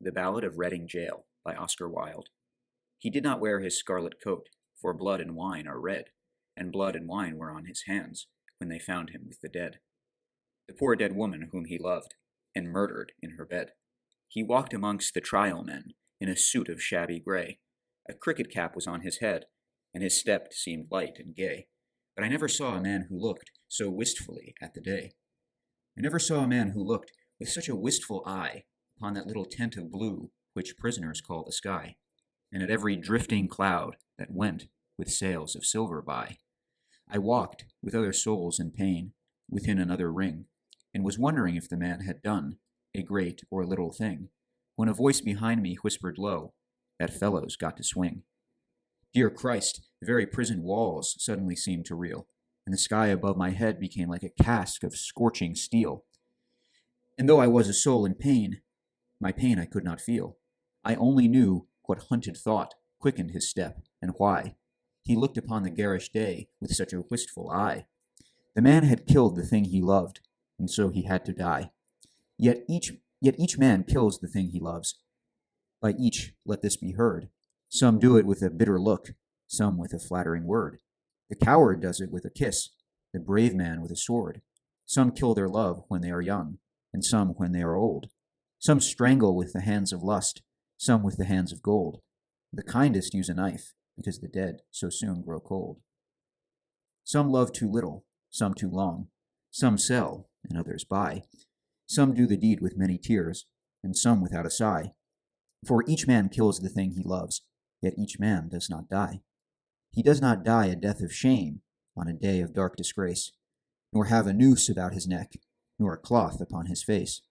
The Ballad of Reading Gaol by Oscar Wilde. He did not wear his scarlet coat, for blood and wine are red, and blood and wine were on his hands when they found him with the dead. The poor dead woman whom he loved, and murdered in her bed. He walked amongst the trial men in a suit of shabby gray. A cricket cap was on his head, and his step seemed light and gay. But I never saw a man who looked so wistfully at the day. I never saw a man who looked with such a wistful eye upon that little tent of blue which prisoners call the sky, and at every drifting cloud that went with sails of silver by. I walked with other souls in pain within another ring, and was wondering if the man had done a great or little thing, when a voice behind me whispered low, "That fellow's got to swing." Dear Christ, the very prison walls suddenly seemed to reel, and the sky above my head became like a cask of scorching steel. And though I was a soul in pain, my pain I could not feel. I only knew what hunted thought quickened his step, and why he looked upon the garish day with such a wistful eye. The man had killed the thing he loved, and so he had to die. Yet each man kills the thing he loves. By each let this be heard. Some do it with a bitter look, some with a flattering word. The coward does it with a kiss, the brave man with a sword. Some kill their love when they are young, and some when they are old. Some strangle with the hands of lust, some with the hands of gold. The kindest use a knife, because the dead so soon grow cold. Some love too little, some too long. Some sell, and others buy. Some do the deed with many tears, and some without a sigh. For each man kills the thing he loves, yet each man does not die. He does not die a death of shame on a day of dark disgrace, nor have a noose about his neck, nor a cloth upon his face,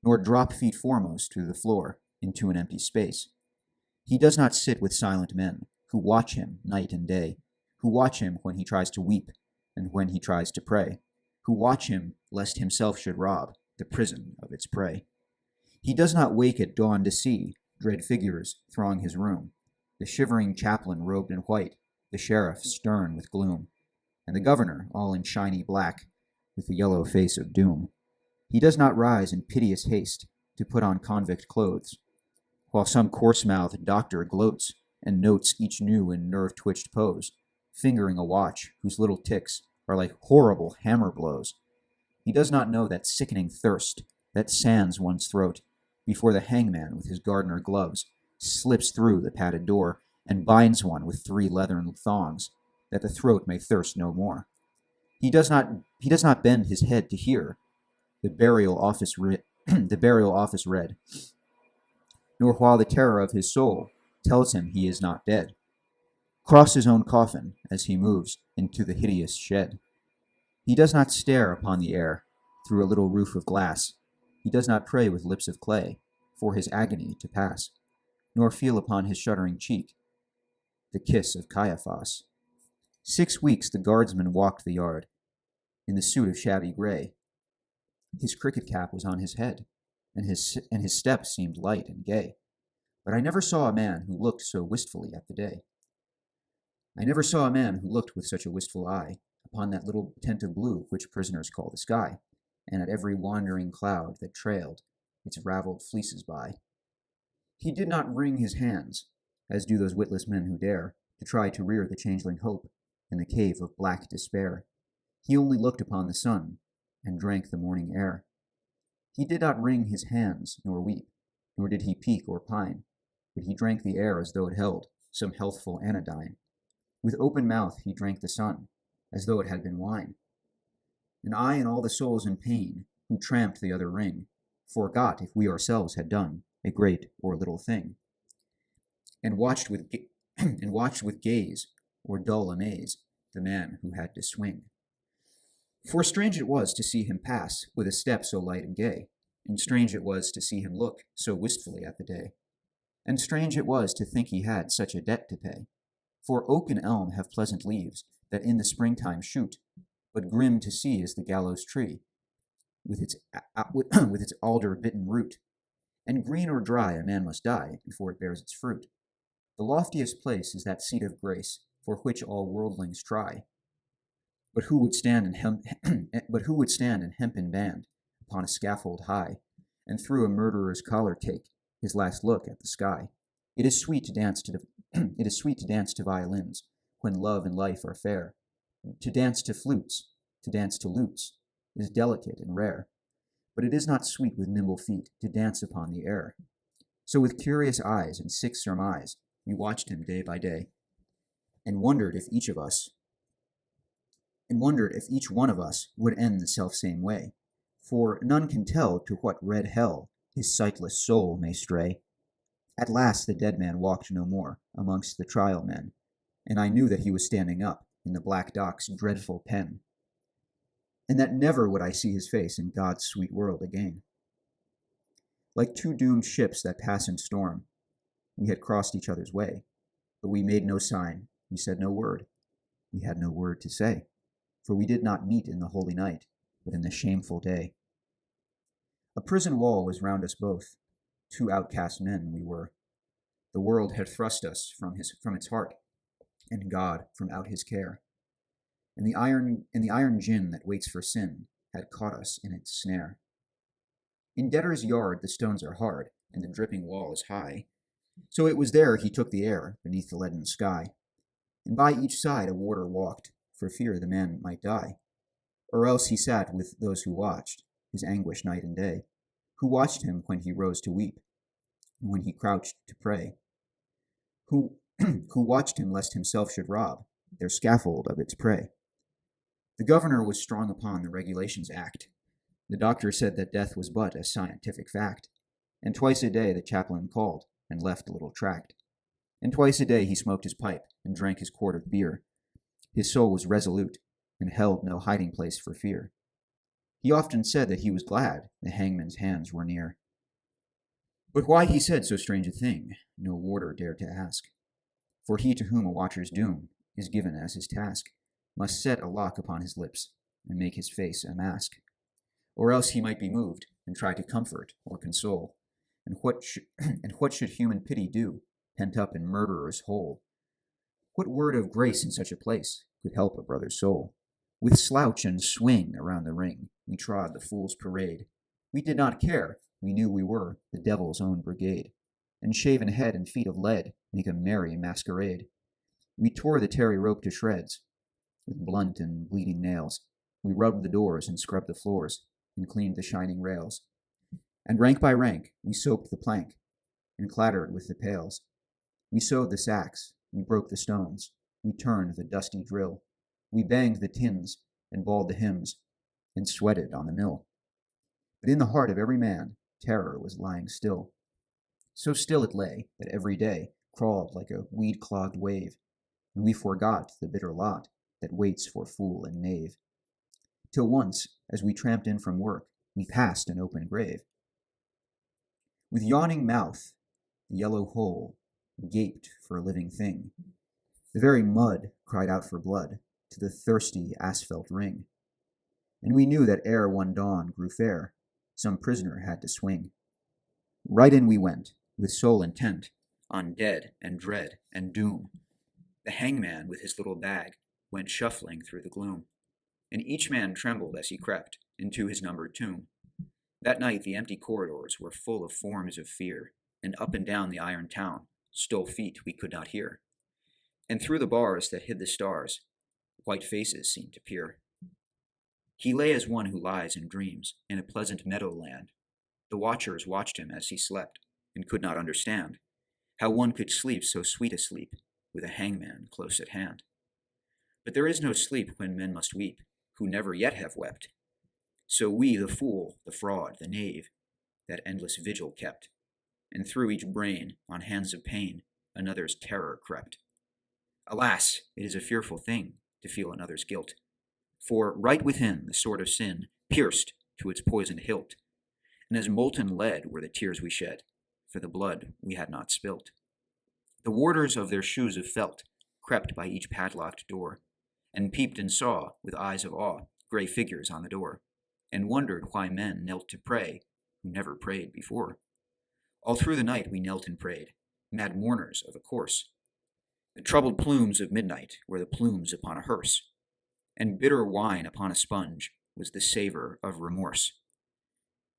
nor drop feet foremost to the floor into an empty space. He does not sit with silent men who watch him night and day, who watch him when he tries to weep and when he tries to pray, who watch him lest himself should rob the prison of its prey. He does not wake at dawn to see dread figures throng his room, the shivering chaplain robed in white, the sheriff stern with gloom, and the governor all in shiny black with the yellow face of doom. He does not rise in piteous haste to put on convict clothes, while some coarse-mouthed doctor gloats and notes each new and nerve-twitched pose, fingering a watch whose little ticks are like horrible hammer blows. He does not know that sickening thirst that sands one's throat before the hangman with his gardener gloves slips through the padded door and binds one with 3 leathern thongs, that the throat may thirst no more. He does not bend his head to hear the burial office read, nor while the terror of his soul tells him he is not dead, cross his own coffin as he moves into the hideous shed. He does not stare upon the air through a little roof of glass. He does not pray with lips of clay for his agony to pass, nor feel upon his shuddering cheek the kiss of Caiaphas. 6 weeks the guardsman walked the yard in the suit of shabby gray. His cricket cap was on his head, and his step seemed light and gay. But I never saw a man who looked so wistfully at the day. I never saw a man who looked with such a wistful eye upon that little tent of blue which prisoners call the sky, and at every wandering cloud that trailed its raveled fleeces by. He did not wring his hands, as do those witless men who dare to try to rear the changeling hope in the cave of black despair. He only looked upon the sun and drank the morning air. He did not wring his hands nor weep, nor did he peak or pine, but he drank the air as though it held some healthful anodyne. With open mouth he drank the sun, as though it had been wine. And I and all the souls in pain who tramped the other ring forgot if we ourselves had done a great or little thing, and watched with gaze or dull amaze the man who had to swing. For strange it was to see him pass with a step so light and gay, and strange it was to see him look so wistfully at the day, and strange it was to think he had such a debt to pay. For oak and elm have pleasant leaves that in the springtime shoot, but grim to see is the gallows tree with its alder-bitten root, and green or dry a man must die before it bears its fruit. The loftiest place is that seat of grace for which all worldlings try. But who would stand in hempen band upon a scaffold high, and through a murderer's collar take his last look at the sky. It is sweet to dance to it is sweet to dance to violins when love and life are fair. To dance to flutes, to dance to lutes, is delicate and rare. But it is not sweet with nimble feet to dance upon the air. So with curious eyes and sick surmise, we watched him day by day, and wondered if each one of us would end the selfsame way. For none can tell to what red hell his sightless soul may stray. At last the dead man walked no more amongst the trial men, and I knew that he was standing up in the black dock's dreadful pen, and that never would I see his face in God's sweet world again. Like two doomed ships that pass in storm, we had crossed each other's way, but we made no sign, we said no word. We had no word to say, for we did not meet in the holy night, but in the shameful day. A prison wall was round us both. Two outcast men we were. The world had thrust us from its heart, and God from out his care. And the iron gin that waits for sin had caught us in its snare. In debtor's yard the stones are hard, and the dripping wall is high. So it was there he took the air beneath the leaden sky. And by each side a warder walked, for fear the man might die. Or else he sat with those who watched his anguish night and day, who watched him when he rose to weep, and when he crouched to pray, who watched him lest himself should rob their scaffold of its prey. The governor was strong upon the Regulations Act. The doctor said that death was but a scientific fact, and twice a day the chaplain called and left a little tract. And twice a day he smoked his pipe and drank his quart of beer. His soul was resolute and held no hiding place for fear. He often said that he was glad the hangman's hands were near. But why he said so strange a thing, no warder dared to ask. For he to whom a watcher's doom is given as his task must set a lock upon his lips and make his face a mask. Or else he might be moved and try to comfort or console. And what should human pity do, pent up in murderer's hole? What word of grace in such a place could help a brother's soul? With slouch and swing around the ring, we trod the fool's parade. We did not care, we knew we were the devil's own brigade, and shaven head and feet of lead make a merry masquerade. We tore the tarry rope to shreds with blunt and bleeding nails. We rubbed the doors and scrubbed the floors and cleaned the shining rails. And rank by rank we soaped the plank and clattered with the pails. We sewed the sacks, we broke the stones, we turned the dusty drill. We banged the tins and bawled the hymns and sweated on the mill. But in the heart of every man, terror was lying still. So still it lay that every day crawled like a weed-clogged wave, and we forgot the bitter lot that waits for fool and knave. Till once, as we tramped in from work, we passed an open grave. With yawning mouth, the yellow hole gaped for a living thing. The very mud cried out for blood to the thirsty asphalt ring. And we knew that ere one dawn grew fair, some prisoner had to swing. Right in we went, with soul intent on dead and dread and doom. The hangman with his little bag went shuffling through the gloom, and each man trembled as he crept into his numbered tomb. That night the empty corridors were full of forms of fear, and up and down the iron town stole feet we could not hear. And through the bars that hid the stars, white faces seemed to peer. He lay as one who lies in dreams in a pleasant meadowland. The watchers watched him as he slept, and could not understand how one could sleep so sweet a sleep with a hangman close at hand. But there is no sleep when men must weep, who never yet have wept. So we, the fool, the fraud, the knave, that endless vigil kept, and through each brain, on hands of pain, another's terror crept. Alas, it is a fearful thing to feel another's guilt, for right within the sword of sin pierced to its poisoned hilt, and as molten lead were the tears we shed for the blood we had not spilt. The warders of their shoes of felt crept by each padlocked door, and peeped and saw, with eyes of awe, gray figures on the door, and wondered why men knelt to pray who never prayed before. All through the night we knelt and prayed, mad mourners of a course. The troubled plumes of midnight were the plumes upon a hearse, and bitter wine upon a sponge was the savor of remorse.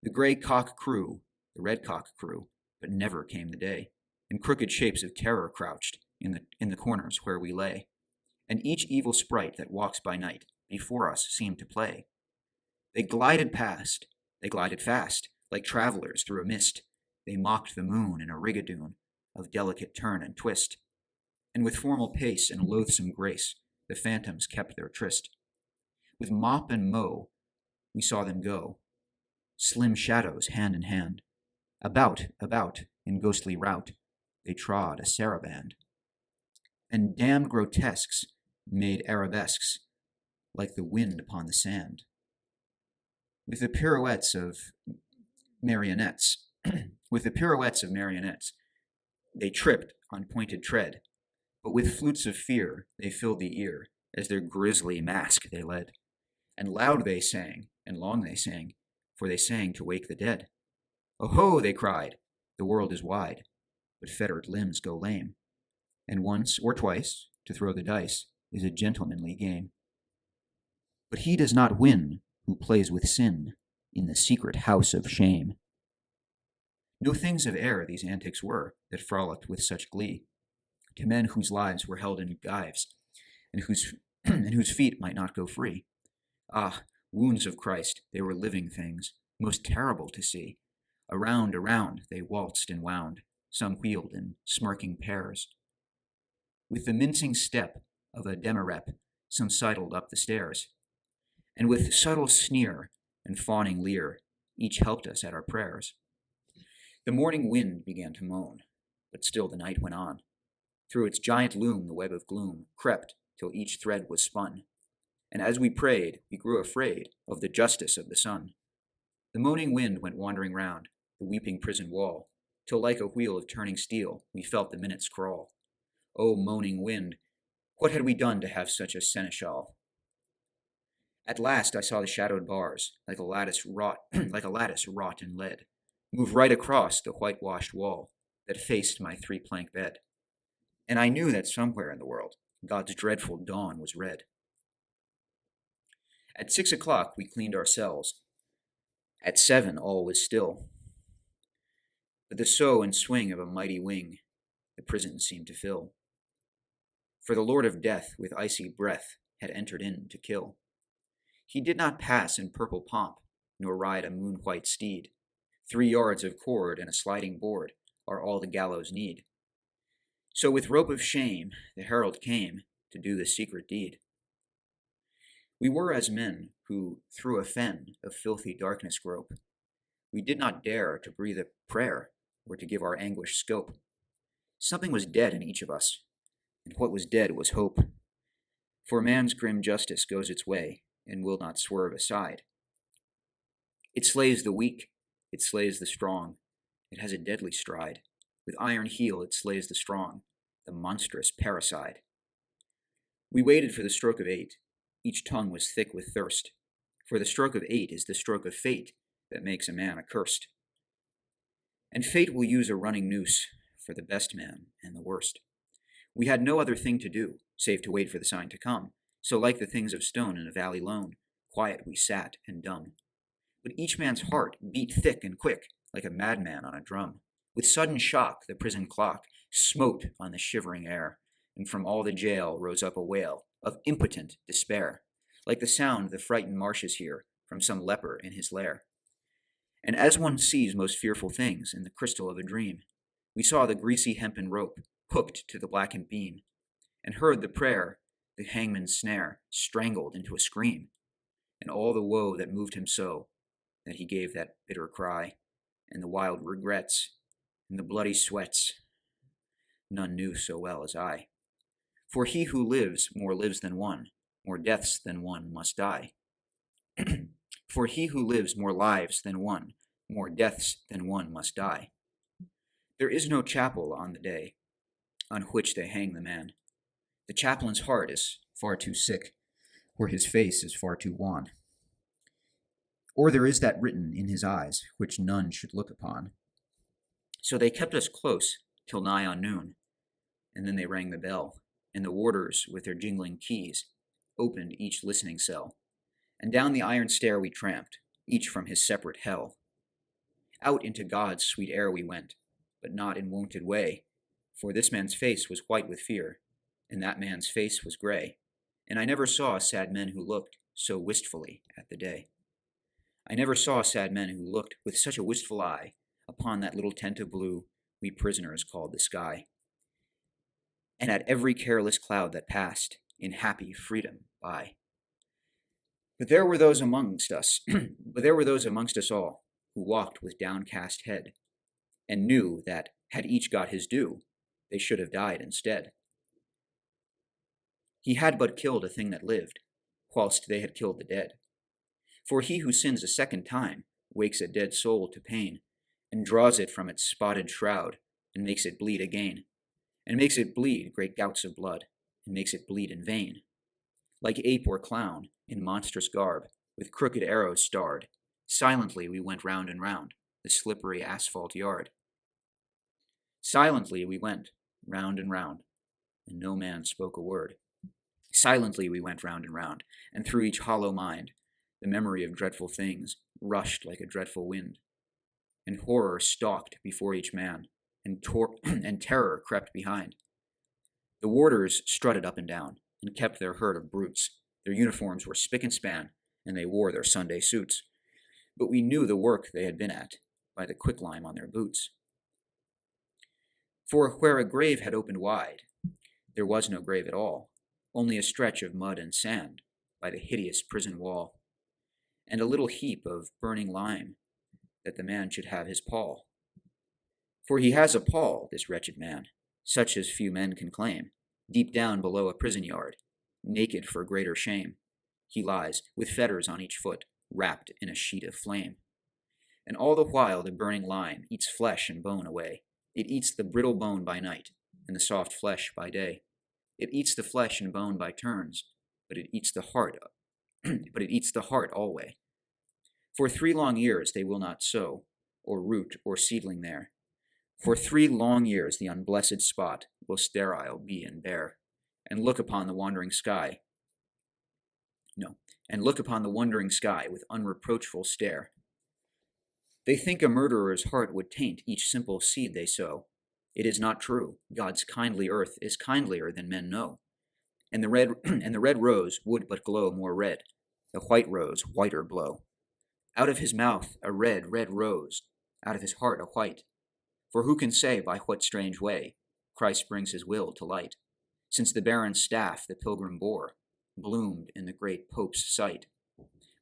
The gray cock crew, the red cock crew, but never came the day, and crooked shapes of terror crouched in the corners where we lay, and each evil sprite that walks by night before us seemed to play. They glided past, they glided fast, like travelers through a mist. They mocked the moon in a rigadoon of delicate turn and twist, and with formal pace and loathsome grace the phantoms kept their tryst. With mop and mow we saw them go, slim shadows hand in hand. About, in ghostly rout, they trod a saraband. And damned grotesques made arabesques like the wind upon the sand. With the pirouettes of marionettes, they tripped on pointed tread, but with flutes of fear they filled the ear as their grisly mask they led. And loud they sang, and long they sang, for they sang to wake the dead. Oh-ho, they cried, the world is wide, but fettered limbs go lame, and once or twice to throw the dice is a gentlemanly game. But he does not win who plays with sin in the secret house of shame. No things of air these antics were that frolicked with such glee, to men whose lives were held in gyves, and whose feet might not go free. Ah, wounds of Christ, they were living things, most terrible to see. Around they waltzed and wound, some wheeled in smirking pairs. With the mincing step of a demirep, some sidled up the stairs, and with subtle sneer and fawning leer, each helped us at our prayers. The morning wind began to moan, but still the night went on. Through its giant loom the web of gloom crept till each thread was spun, and as we prayed, we grew afraid of the justice of the sun. The moaning wind went wandering round the weeping prison wall, till like a wheel of turning steel we felt the minutes crawl. O moaning wind, what had we done to have such a seneschal? At last I saw the shadowed bars, like a lattice wrought in lead, move right across the whitewashed wall that faced my three-plank bed. And I knew that somewhere in the world God's dreadful dawn was red. At 6 o'clock we cleaned our cells. At 7 all was still. But the sough and swing of a mighty wing the prison seemed to fill. For the Lord of Death with icy breath had entered in to kill. He did not pass in purple pomp, nor ride a moon-white steed. 3 yards of cord and a sliding board are all the gallows need. So with rope of shame the herald came to do the secret deed. We were as men who through a fen of filthy darkness grope. We did not dare to breathe a prayer or to give our anguish scope. Something was dead in each of us, and what was dead was hope. For man's grim justice goes its way and will not swerve aside. It slays the weak, it slays the strong. It has a deadly stride. With iron heel it slays the strong, the monstrous parricide. We waited for the stroke of 8. Each tongue was thick with thirst. For the stroke of 8 is the stroke of fate that makes a man accursed. And fate will use a running noose for the best man and the worst. We had no other thing to do, save to wait for the sign to come. So like the things of stone in a valley lone, quiet we sat and dumb. But each man's heart beat thick and quick, like a madman on a drum. With sudden shock the prison clock smote on the shivering air, and from all the jail rose up a wail of impotent despair, like the sound the frightened marshes hear from some leper in his lair. And as one sees most fearful things in the crystal of a dream, we saw the greasy hempen rope hooked to the blackened beam, and heard the prayer, the hangman's snare, strangled into a scream, and all the woe that moved him so, that he gave that bitter cry, and the wild regrets, and the bloody sweats, none knew so well as I. For he who lives than one, more deaths than one must die. For he who lives more lives than one, more deaths than one must die. There is no chapel on the day on which they hang the man. The chaplain's heart is far too sick, or his face is far too wan. Or there is that written in his eyes which none should look upon. So they kept us close till nigh on noon, and then they rang the bell, and the warders with their jingling keys opened each listening cell, and down the iron stair we tramped, each from his separate hell. Out into God's sweet air we went, but not in wonted way. For this man's face was white with fear, and that man's face was gray, and I never saw sad men who looked so wistfully at the day. I never saw sad men who looked with such a wistful eye upon that little tent of blue we prisoners called the sky, and at every careless cloud that passed in happy freedom by. But there were those amongst us, all, who walked with downcast head, and knew that, had each got his due, they should have died instead. He had but killed a thing that lived, whilst they had killed the dead. For he who sins a second time wakes a dead soul to pain, and draws it from its spotted shroud, and makes it bleed again, and makes it bleed great gouts of blood, and makes it bleed in vain. Like ape or clown, in monstrous garb, with crooked arrows starred, silently we went round and round the slippery asphalt yard. Silently we went round, and no man spoke a word. Silently we went round, and through each hollow mind the memory of dreadful things rushed like a dreadful wind, and horror stalked before each man, and terror crept behind. The warders strutted up and down, and kept their herd of brutes. Their uniforms were spick and span, and they wore their Sunday suits. But we knew the work they had been at by the quicklime on their boots. For where a grave had opened wide, there was no grave at all, only a stretch of mud and sand by the hideous prison wall, and a little heap of burning lime, that the man should have his pall. For he has a pall, this wretched man, such as few men can claim, deep down below a prison yard, naked for greater shame. He lies, with fetters on each foot, wrapped in a sheet of flame. And all the while the burning lime eats flesh and bone away. It eats the brittle bone by night, and the soft flesh by day. It eats the flesh and bone by turns, but it eats the heart alway. For 3 long years they will not sow, or root, or seedling there. For 3 long years the unblessed spot will sterile be and bare, and look upon the wandering sky with unreproachful stare. They think a murderer's heart would taint each simple seed they sow. It is not true. God's kindly earth is kindlier than men know. And the red rose would but glow more red, the white rose whiter blow. Out of his mouth a red rose, out of his heart a white. For who can say by what strange way Christ brings his will to light, since the barren staff the pilgrim bore bloomed in the great Pope's sight?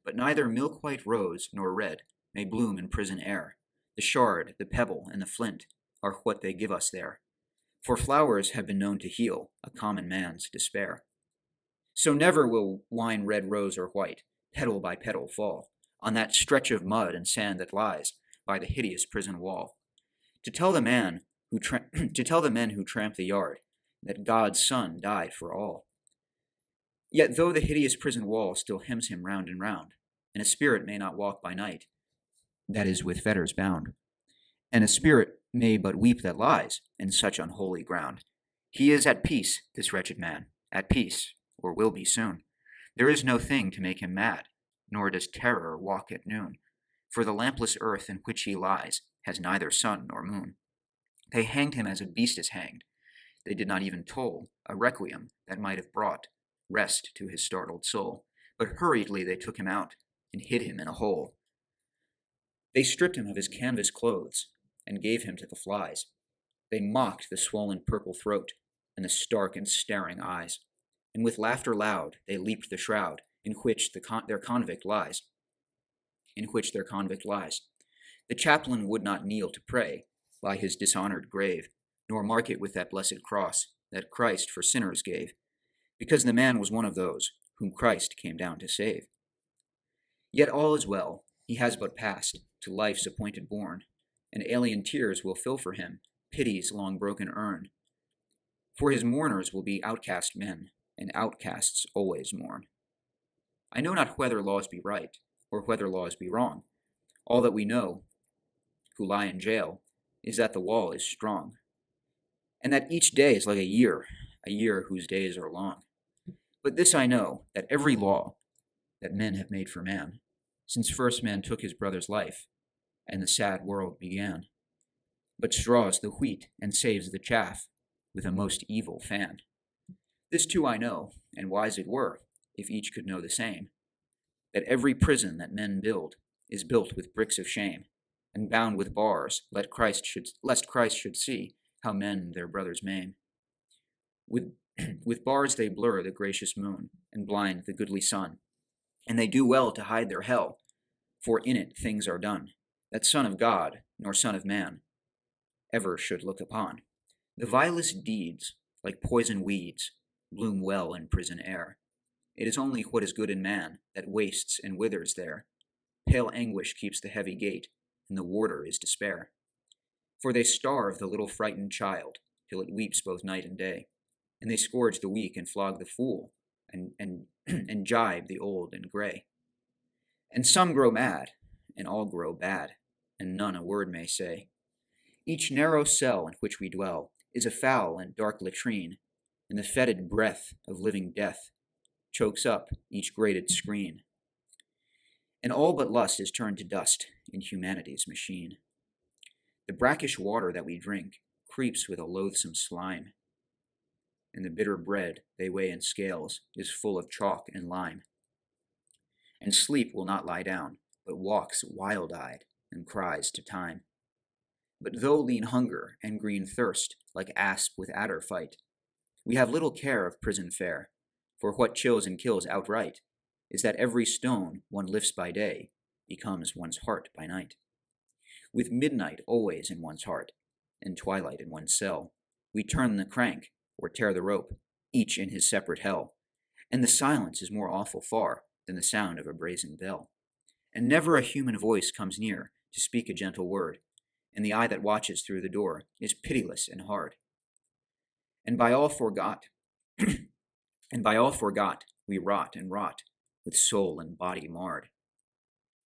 But neither milk-white rose nor red may bloom in prison air. The shard, the pebble, and the flint are what they give us there. For flowers have been known to heal a common man's despair. So never will wine red rose or white, petal by petal, fall on that stretch of mud and sand that lies by the hideous prison wall, to tell the men who tramp the yard that God's Son died for all. Yet though the hideous prison wall still hems him round and round, and a spirit may not walk by night, that is with fetters bound, and a spirit may but weep that lies in such unholy ground, he is at peace, this wretched man, at peace, or will be soon. There is no thing to make him mad, nor does terror walk at noon, for the lampless earth in which he lies has neither sun nor moon. They hanged him as a beast is hanged. They did not even toll a requiem that might have brought rest to his startled soul, but hurriedly they took him out and hid him in a hole. They stripped him of his canvas clothes and gave him to the flies. They mocked the swollen purple throat and the stark and staring eyes, and with laughter loud they leaped the shroud in which their convict lies. The chaplain would not kneel to pray by his dishonored grave, nor mark it with that blessed cross that Christ for sinners gave, because the man was one of those whom Christ came down to save. Yet all is well, he has but passed to life's appointed bourne, and alien tears will fill for him pity's long broken urn. For his mourners will be outcast men, and outcasts always mourn. I know not whether laws be right, or whether laws be wrong. All that we know, who lie in jail, is that the wall is strong, and that each day is like a year whose days are long. But this I know, that every law that men have made for man, since first man took his brother's life, and the sad world began, but straws the wheat and saves the chaff with a most evil fan. This too I know, and wise it were, if each could know the same, that every prison that men build is built with bricks of shame, and bound with bars, lest Christ should see how men their brothers maim. With, with bars they blur the gracious moon, and blind the goodly sun, and they do well to hide their hell, for in it things are done, that Son of God, nor Son of Man, ever should look upon. The vilest deeds, like poison weeds, bloom well in prison air. It is only what is good in man that wastes and withers there. Pale anguish keeps the heavy gate, and the warder is despair. For they starve the little frightened child, till it weeps both night and day, and they scourge the weak and flog the fool, and jibe the old and gray. And some grow mad, and all grow bad, and none a word may say. Each narrow cell in which we dwell is a foul and dark latrine, and the fetid breath of living death chokes up each grated screen. And all but lust is turned to dust in humanity's machine. The brackish water that we drink creeps with a loathsome slime, and the bitter bread they weigh in scales is full of chalk and lime. And sleep will not lie down, but walks wild-eyed and cries to time. But though lean hunger and green thirst like asp with adder fight, we have little care of prison fare, for what chills and kills outright is that every stone one lifts by day becomes one's heart by night. With midnight always in one's heart, and twilight in one's cell, we turn the crank or tear the rope, each in his separate hell, and the silence is more awful far than the sound of a brazen bell. And never a human voice comes near to speak a gentle word, and the eye that watches through the door is pitiless and hard. And by all forgot, we rot and rot, with soul and body marred.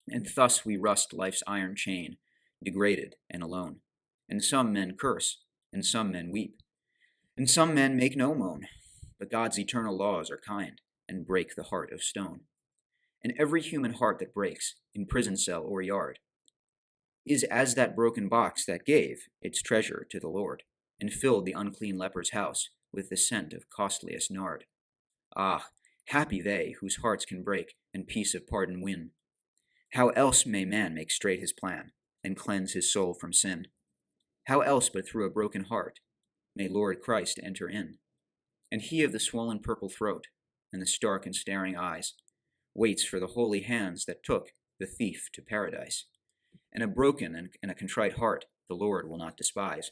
And thus we rust life's iron chain, degraded and alone. And some men curse, and some men weep, and some men make no moan, but God's eternal laws are kind, and break the heart of stone. And every human heart that breaks, in prison cell or yard, is as that broken box that gave its treasure to the Lord, and filled the unclean leper's house with the scent of costliest nard. Ah, happy they whose hearts can break and peace of pardon win. How else may man make straight his plan, and cleanse his soul from sin? How else but through a broken heart may Lord Christ enter in? And he of the swollen purple throat, and the stark and staring eyes, waits for the holy hands that took the thief to paradise. And a broken and a contrite heart the Lord will not despise.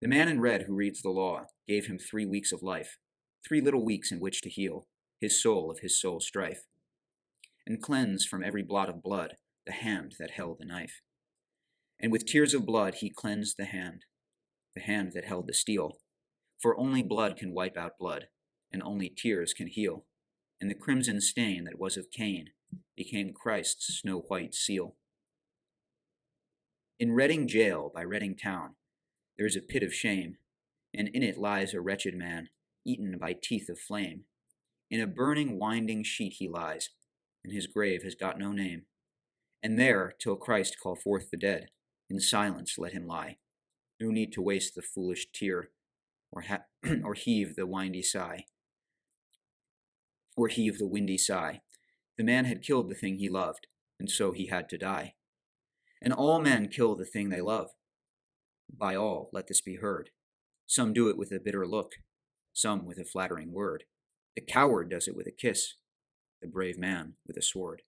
The man in red who reads the law gave him 3 weeks of life, 3 little weeks in which to heal his soul of his soul's strife, and cleanse from every blot of blood the hand that held the knife. And with tears of blood he cleansed the hand that held the steel, for only blood can wipe out blood, and only tears can heal, and the crimson stain that was of Cain became Christ's snow-white seal. In Reading Gaol by Reading Town there is a pit of shame, and in it lies a wretched man, eaten by teeth of flame. In a burning, winding sheet he lies, and his grave has got no name. And there, till Christ call forth the dead, in silence let him lie. No need to waste the foolish tear, or heave the windy sigh. The man had killed the thing he loved, and so he had to die. And all men kill the thing they love. By all let this be heard. Some do it with a bitter look, some with a flattering word. The coward does it with a kiss, the brave man with a sword.